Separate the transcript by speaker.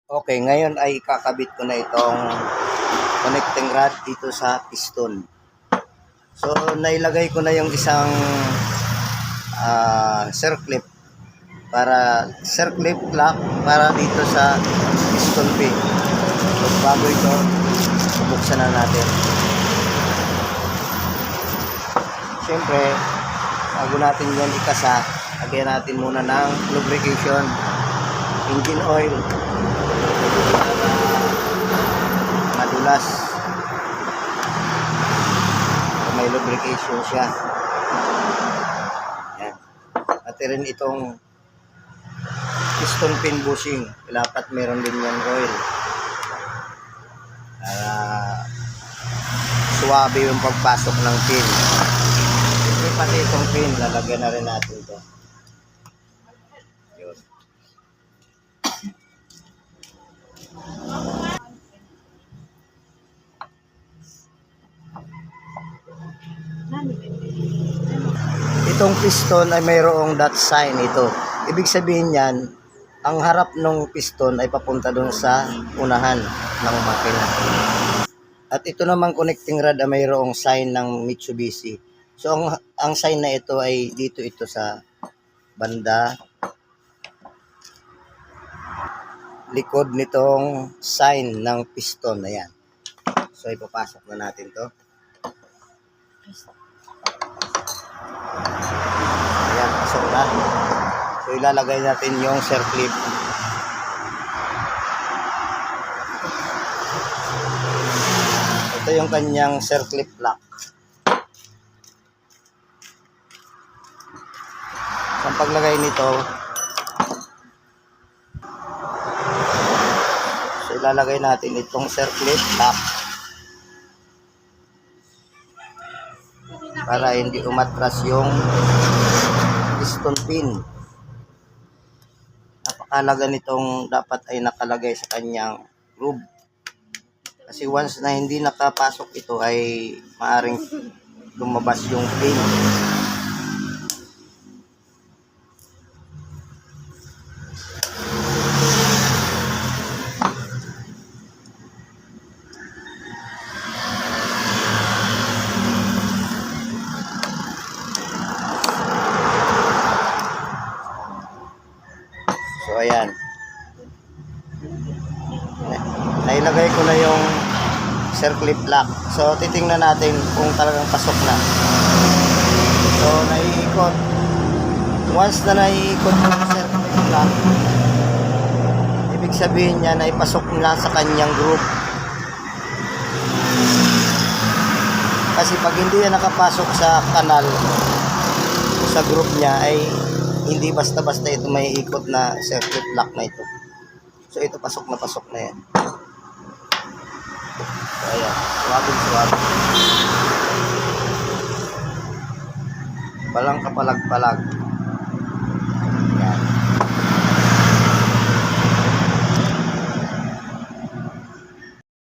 Speaker 1: Okay, ngayon ay kakabit ko na itong connecting rod dito sa piston. So, nailagay ko na yung isang circlip lock para dito sa piston pin. So, bago ito, bubuksan na natin. Siyempre, bago natin yan ikasa, lagyan natin muna ng lubrication, engine oil, madulas. So, may lubrication siya. Yan. At rin itong piston pin bushing, dapat meron din yung oil para suwabe yung pagpasok ng pin. Siyempre pati itong pin, lalagyan na rin natin ito. Yun. Itong piston ay mayroong dot sign ito. Ibig sabihin yan, ang harap ng piston ay papunta doon sa unahan ng makina. At ito namang connecting rod ay mayroong sign ng Mitsubishi. So ang sign na ito ay dito ito sa banda likod nitong sign ng piston. Ayan. So ipapasok na natin to. Ayan, pasok na. So ilalagay natin yung circlip. Ito yung kanyang circlip lock. So ang paglagay nito, so ilalagay natin itong circlip lock para hindi umatras yung piston pin. Napakalaga nitong dapat ay nakalagay sa kanyang groove. Kasi once na hindi nakapasok ito ay maaring lumabas yung pin. So ayan. Nailagay ko na yung circlip lock. So titingnan natin kung talagang pasok na. So naiikot. Once na naiikot yung circlip lock, ibig sabihin niya na ipasok na sa kanyang groove. Kasi pag hindi yan nakapasok sa kanal, sa groove niya, ay hindi basta-basta ito may ikot na circuit lock na ito. So ito pasok na yan. So ayan, suwabing. Walang kapalag-palag. Yan.